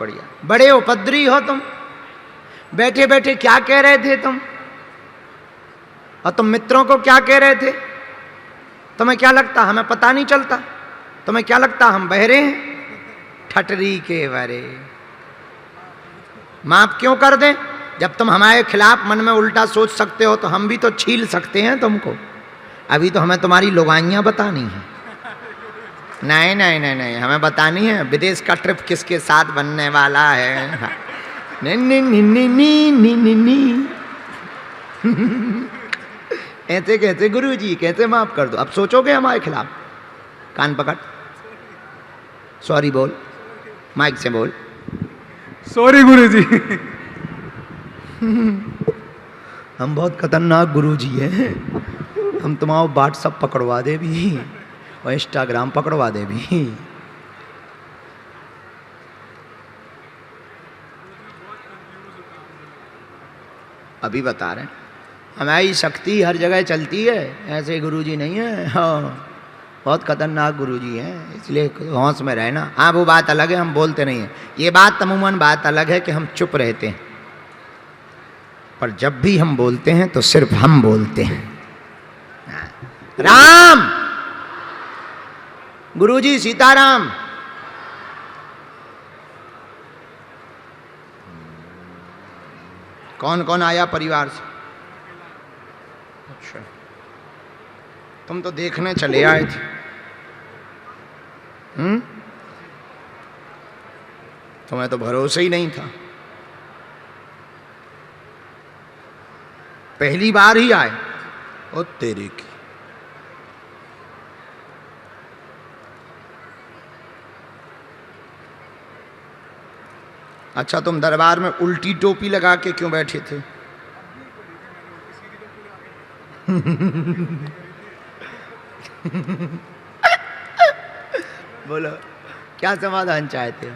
बढ़िया। बड़े उपद्रवी हो तुम। बैठे बैठे क्या कह रहे थे तुम? और तुम मित्रों को क्या कह रहे थे? तुम्हें क्या लगता हमें पता नहीं चलता? तुम्हें क्या लगता हम बहरे हैं? ठटरी के बरे। माफ क्यों कर दें? जब तुम हमारे खिलाफ मन में उल्टा सोच सकते हो तो हम भी तो छील सकते हैं तुमको। अभी तो हमें तुम्हारी लुगाइयां बतानी है। नहीं नहीं नहीं नहीं, हमें बतानी है विदेश का ट्रिप किसके साथ बनने वाला है। नहीं नहीं नहीं नहीं नहीं नहीं नहीं। ऐसे कैसे गुरुजी, कैसे माफ कर दो? अब सोचोगे हमारे खिलाफ? कान पकड़, सॉरी बोल, माइक से बोल, सॉरी गुरुजी। हम बहुत खतरनाक गुरुजी हैं। हम तुम्हारा व्हाट्सअप पकड़वा दे भी और इंस्टाग्राम पकड़वा दे भी। अभी बता रहे हैं हमारी शक्ति हर जगह चलती है, ऐसे गुरुजी नहीं है। हाँ, बहुत खतरनाक गुरुजी हैं, इसलिए होश में रहना। हाँ वो बात अलग है, हम बोलते नहीं हैं। ये बात अमूमन बात अलग है कि हम चुप रहते हैं, पर जब भी हम बोलते हैं तो सिर्फ हम बोलते हैं। राम, गुरुजी सीताराम। कौन कौन आया परिवार से? अच्छा, तुम तो देखने चले आए थे। तुम्हें तो भरोसा ही नहीं था। पहली बार ही आए। ओ तेरे की। अच्छा, तुम दरबार में उल्टी टोपी लगा के क्यों बैठे थे? बोलो, क्या समाधान चाहते हो?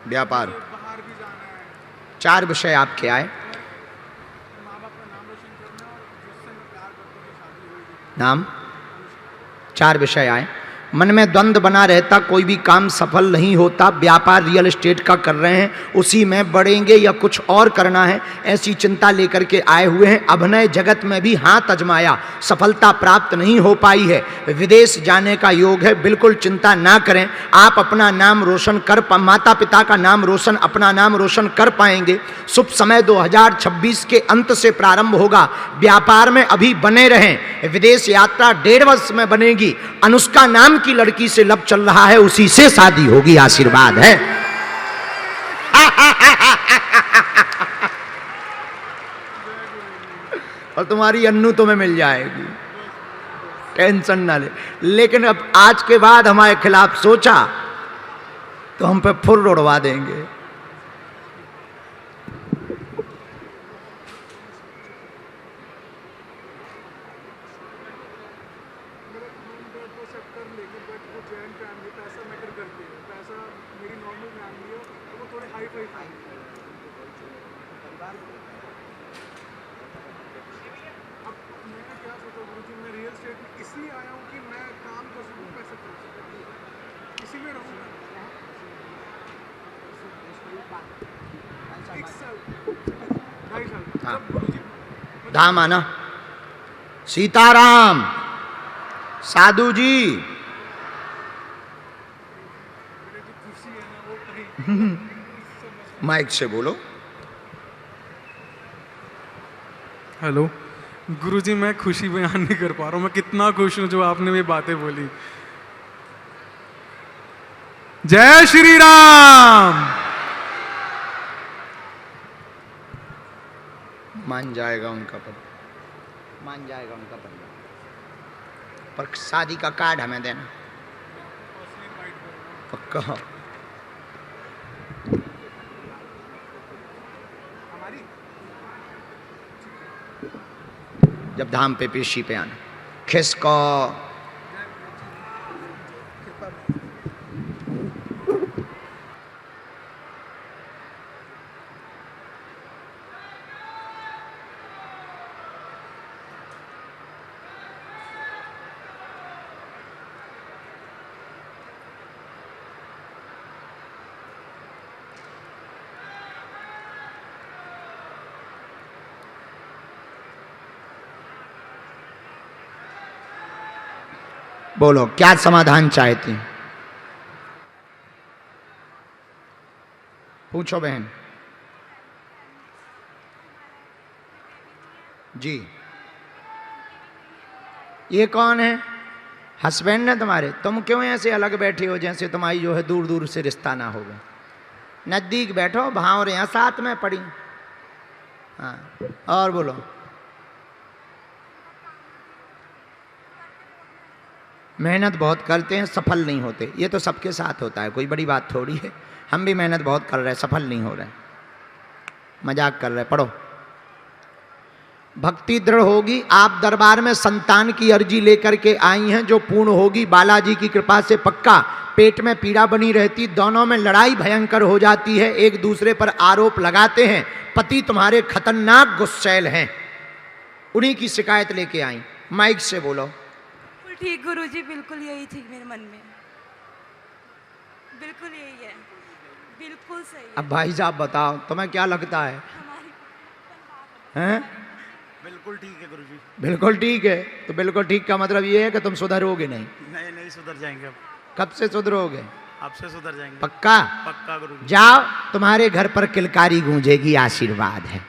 व्यापार, 4 विषय आपके आए। नाम, 4 विषय आए। मन में द्वंद्व बना रहता, कोई भी काम सफल नहीं होता। व्यापार रियल एस्टेट का कर रहे हैं, उसी में बढ़ेंगे या कुछ और करना है, ऐसी चिंता लेकर के आए हुए हैं। अभिनय जगत में भी हाथ आजमाया, सफलता प्राप्त नहीं हो पाई है। विदेश जाने का योग है, बिल्कुल चिंता ना करें। आप अपना नाम रोशन कर, माता पिता का नाम रोशन, अपना नाम रोशन कर पाएंगे। शुभ समय 2026 के अंत से प्रारंभ होगा। व्यापार में अभी बने रहें। विदेश यात्रा 1.5 वर्ष में बनेगी। अनुष्का नाम की लड़की से लब चल रहा है, उसी से शादी होगी। आशीर्वाद है। और तुम्हारी अन्नू तुम्हें मिल जाएगी, टेंशन ना ले। लेकिन अब आज के बाद हमारे खिलाफ सोचा तो हम पे फुल उड़वा देंगे। धाम आना। सीताराम। साधु जी। माइक से बोलो। हेलो गुरुजी, मैं खुशी बयान नहीं कर पा रहा हूँ। मैं कितना खुश हूँ जो आपने ये बातें बोली। जय श्री राम। मान जाएगा उनका पद, मान जाएगा उनका पद, पर शादी का कार्ड हमें देना पक्का। जब धाम पे पेशी पे आना। खिसको। बोलो क्या समाधान चाहती हैं? पूछो बहन जी। ये कौन है? हस्बैंड है तुम्हारे? तुम क्यों ऐसे अलग बैठे हो जैसे तुम्हारी जो है दूर दूर से रिश्ता ना हो गए? नजदीक बैठो, भाव यहाँ साथ में पड़ी। हाँ और बोलो। मेहनत बहुत करते हैं, सफल नहीं होते। ये तो सबके साथ होता है, कोई बड़ी बात थोड़ी है। हम भी मेहनत बहुत कर रहे हैं, सफल नहीं हो रहे, मजाक कर रहे। पढ़ो। भक्ति दृढ़ होगी। आप दरबार में संतान की अर्जी लेकर के आई हैं, जो पूर्ण होगी बालाजी की कृपा से पक्का। पेट में पीड़ा बनी रहती, दोनों में लड़ाई भयंकर हो जाती है, एक दूसरे पर आरोप लगाते हैं। पति तुम्हारे खतरनाक गुस्सैल हैं, उन्हीं की शिकायत लेके आई। माइक से बोलो। बिल्कुल ठीक गुरुजी, बिल्कुल यही थी मेरे मन में, बिल्कुल यही है, बिल्कुल सही है। अब भाई साहब बताओ तुम्हें क्या लगता है? हैं? बिल्कुल ठीक है गुरुजी। बिल्कुल ठीक है, तो बिल्कुल ठीक का मतलब ये है कि तुम सुधरोगे नहीं। नहीं नहीं सुधर जाएंगे अब। कब से सुधरोगे? आपसे सुधर जाएंगे। पक्का? पक्का गुरुजी। जाओ, तुम्हारे घर पर किलकारी गूंजेगी, आशीर्वाद है,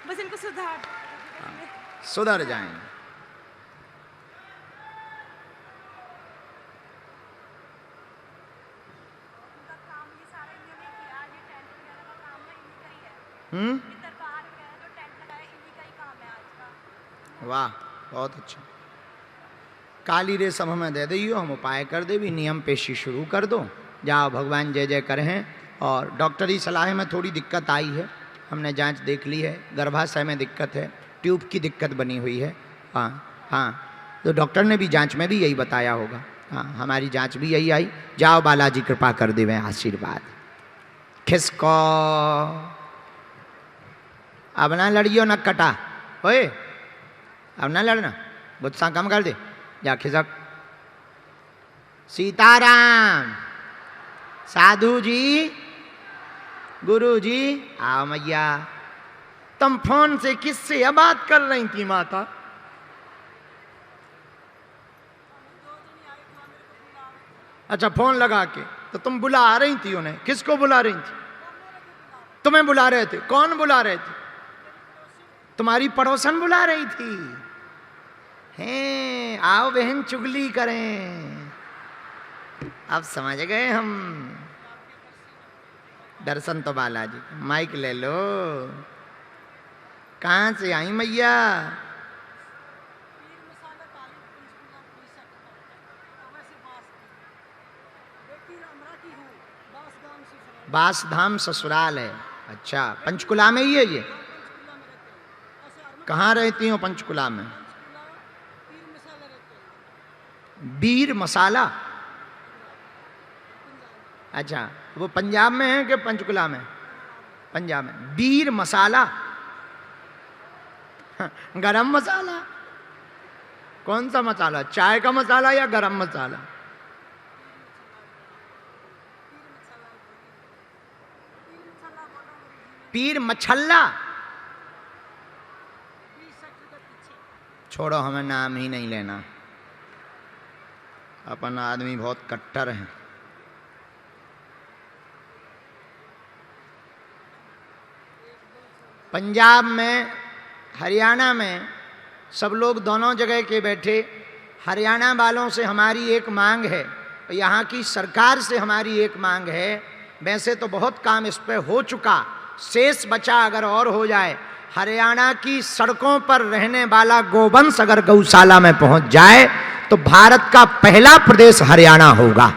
बस इनको सुधार सुधर जाएंगे। वाह बहुत अच्छा। काली रेशम हमें दे दियो, हम उपाय कर दे भी, नियम पेशी शुरू कर दो। जाओ, भगवान जय जय करें। और डॉक्टरी सलाह में थोड़ी दिक्कत आई है, हमने जांच देख ली है, गर्भाशय में दिक्कत है, ट्यूब की दिक्कत बनी हुई है। हाँ हाँ, तो डॉक्टर ने भी जांच में भी यही बताया होगा। हाँ, हमारी जांच भी यही आई। जाओ, बालाजी कृपा कर देवे, आशीर्वाद। खिसको अब ना लड़ियो न कटा, ओए अब ना लड़ना, गुस्सा कम कर दे, जा खिसक। सीताराम। साधु जी, गुरु जी, आओ मैया। तुम फोन से किससे अब बात कर रही थी माता? अच्छा, फोन लगा के तो तुम बुला रही थी उन्हें? किसको बुला रही थी? तुम्हें बुला रहे थे? कौन बुला रहे थे? तुम्हारी पड़ोसन बुला रही थी। हैं, आओ बहन चुगली करें। अब समझ गए हम। दर्शन तो बालाजी। माइक ले लो। कहाँ से आई मैया? बासधाम ससुराल है। अच्छा, पंचकुला में ही है ये? कहाँ रहती हो पंचकुला में? बीर मसाला। अच्छा, वो पंजाब में है कि पंचकुला में? पंजाब में। बीर मसाला, गरम मसाला। कौन सा मसाला? चाय का मसाला या गरम मसाला? पीर मछल्ला। छोड़ो, हमें नाम ही नहीं लेना, अपन आदमी बहुत कट्टर है। पंजाब में, हरियाणा में सब लोग दोनों जगह के बैठे। हरियाणा वालों से हमारी एक मांग है, यहाँ की सरकार से हमारी एक मांग है। वैसे तो बहुत काम इस पर हो चुका, शेष बचा अगर और हो जाए। हरियाणा की सड़कों पर रहने वाला गोवंश अगर गौशाला में पहुंच जाए तो भारत का पहला प्रदेश हरियाणा होगा।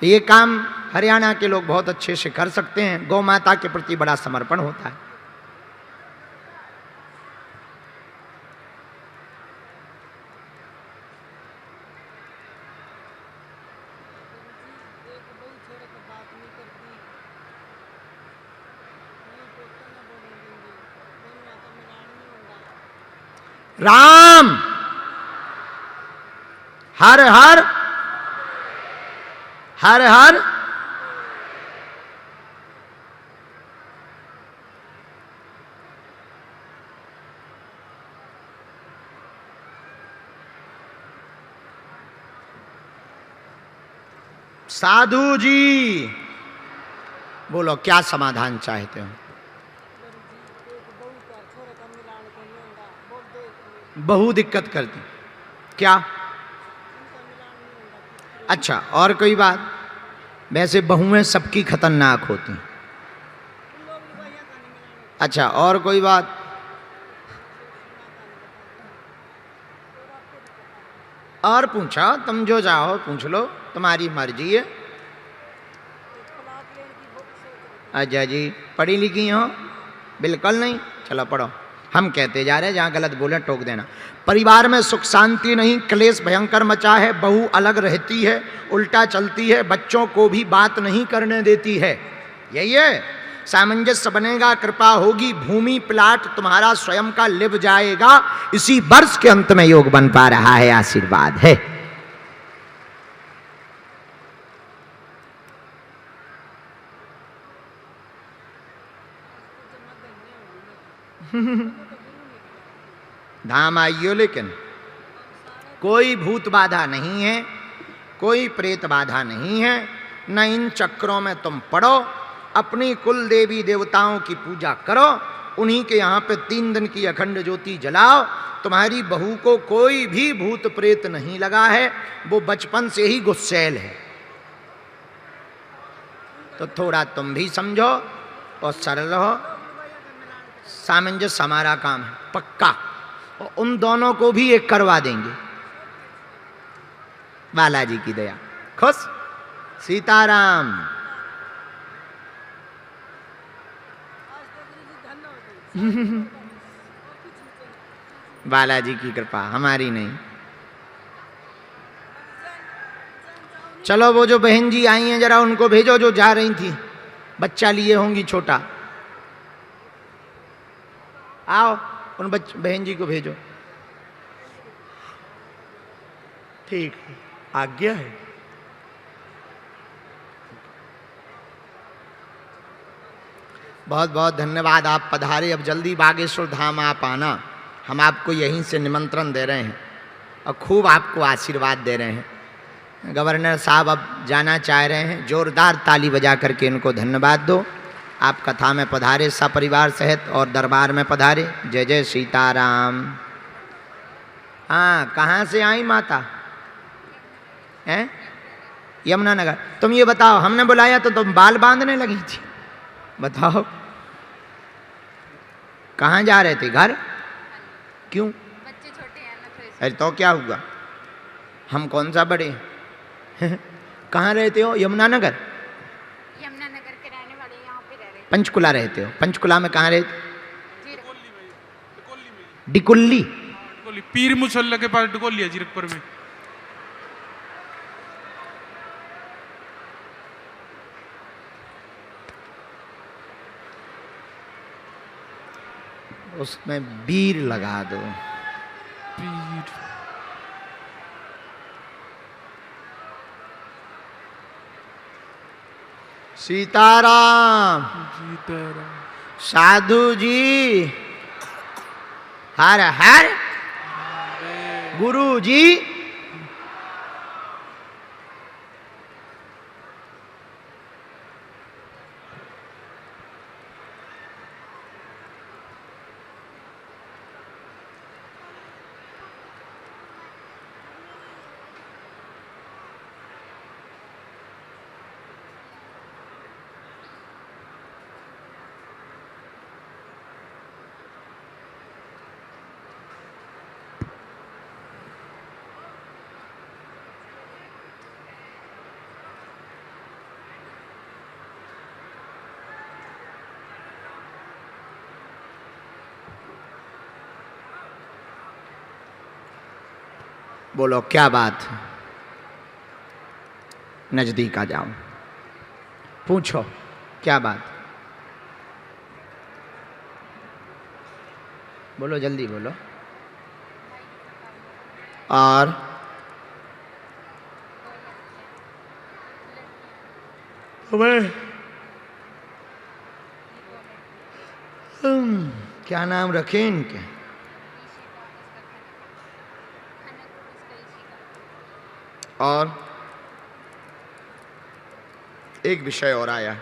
ये काम हरियाणा के लोग बहुत अच्छे से कर सकते हैं। गौ माता के प्रति बड़ा समर्पण होता है। राम हर हर हर हर। साधु जी बोलो क्या समाधान चाहते हो? बहु दिक्कत करती क्या? अच्छा और कोई बात? वैसे बहुएं सबकी खतरनाक होती। अच्छा और कोई बात? और पूछा, तुम जो चाहो पूछ लो, तुम्हारी मर्जी है। अच्छा जी, पढ़ी लिखी हो? बिल्कुल नहीं। चलो पढ़ो। हम कहते जा रहे हैं, जहाँ गलत बोले टोक देना। परिवार में सुख शांति नहीं, क्लेश भयंकर मचा है, बहू अलग रहती है, उल्टा चलती है, बच्चों को भी बात नहीं करने देती है। यही है। सामंजस्य बनेगा, कृपा होगी, भूमि प्लाट तुम्हारा स्वयं का लिव जाएगा। इसी वर्ष के अंत में योग बन पा रहा है, आशीर्वाद है। धाम आइयो, लेकिन कोई भूत बाधा नहीं है, कोई प्रेत बाधा नहीं है। न इन चक्रों में तुम पड़ो, अपनी कुल देवी देवताओं की पूजा करो, उन्हीं के यहाँ पे 3 दिन की अखंड ज्योति जलाओ। तुम्हारी बहू को कोई भी भूत प्रेत नहीं लगा है, वो बचपन से ही गुस्सैल है। तो थोड़ा तुम भी समझो और सरल रहो। सामंजस्य हमारा काम है पक्का, और उन दोनों को भी एक करवा देंगे, बालाजी की दया। खुश? सीताराम। बालाजी की कृपा, हमारी नहीं। चलो वो जो बहन जी आई हैं जरा उनको भेजो, जो जा रही थी, बच्चा लिए होंगी छोटा। आओ, उन बहन जी को भेजो। ठीक है, आज्ञा है। बहुत बहुत धन्यवाद, आप पधारे। अब जल्दी बागेश्वर धाम आप आना, हम आपको यहीं से निमंत्रण दे रहे हैं और खूब आपको आशीर्वाद दे रहे हैं। गवर्नर साहब अब जाना चाह रहे हैं, जोरदार ताली बजा करके इनको धन्यवाद दो। आप कथा में पधारे सपरिवार सहित और दरबार में पधारे। जय जय सीताराम। हाँ, कहाँ से आई माता? हैं? यमुनानगर। तुम ये बताओ, हमने बुलाया तो तुम बाल बांधने लगी थी। बताओ कहाँ जा रहे थे? घर? क्यों? बच्चे छोटे हैं ना, तो अरे तो क्या हुआ, हम कौन सा बड़े हैं? कहाँ रहते हो? यमुनानगर? यमुनानगर के रहने वाले, यहाँ पे रह रहे हैं। पंचकुला रहते हो? पंचकुला में कहाँ रहते? डिकोली डिकुल्ली। डिकोली, पीर मुसल्ला के पास डिकोली है, जीरकपुर में। उसमें बीर लगा दो। पीर सीताराम। सीताराम। साधु जी हर हर। गुरु जी बोलो क्या बात है? नजदीक आ जाओ, पूछो क्या बात। बोलो जल्दी बोलो। और तुम्हें क्या नाम रखे इनके? और एक विषय और आया है,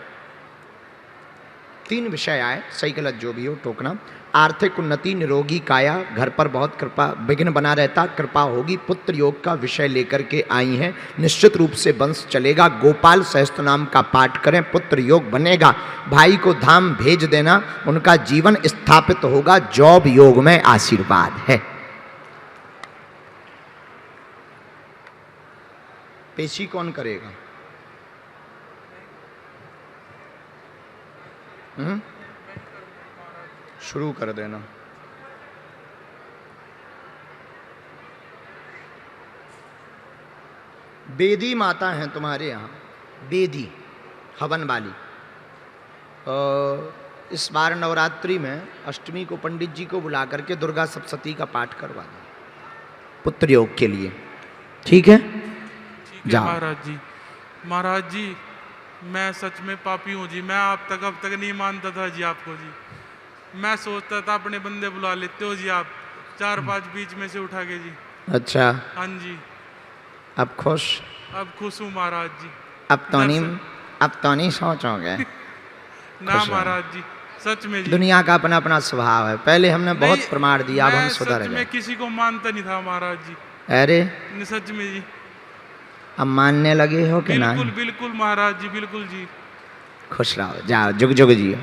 3 विषय आए, सही गलत जो भी हो टोकना। आर्थिक उन्नति, निरोगी काया, घर पर बहुत कृपा विघ्न बना रहता, कृपा होगी, पुत्र योग का विषय लेकर के आई हैं। निश्चित रूप से वंश चलेगा। गोपाल सहस्त्र नाम का पाठ करें, पुत्र योग बनेगा। भाई को धाम भेज देना, उनका जीवन स्थापित होगा। जॉब योग में आशीर्वाद है। पेशी कौन करेगा? शुरू कर देना। बेदी माता हैं तुम्हारे यहाँ, बेदी हवन वाली। इस बार नवरात्रि में अष्टमी को पंडित जी को बुला करके दुर्गा सप्तशती का पाठ करवा दो पुत्र योग के लिए, ठीक है? जाओ। महाराज जी, महाराज जी मैं सच में पापी हूँ जी। मैं अब तक नहीं मानता था जी आपको जी। मैं सोचता था अपने बंदे बुला लेते हो जी आप, 4-5 बीच में से उठा के जी। अच्छा, हाँ जी। अब खुश? अब खुश हूँ महाराज जी। अब तो नहीं सोचोगे? ना महाराज जी, सच में जी। दुनिया का अपना अपना स्वभाव है। पहले हमने बहुत नहीं, प्रमाण दिया, अब हम मैं सुधर सच गए। में किसी को मानता नहीं था महाराज जी। अरे सच में जी। अब मानने लगे हो कि बिल्कुल नहीं? बिल्कुल महाराज जी, बिल्कुल जी। खुश रहो, जाओ, जुग जुग जियो।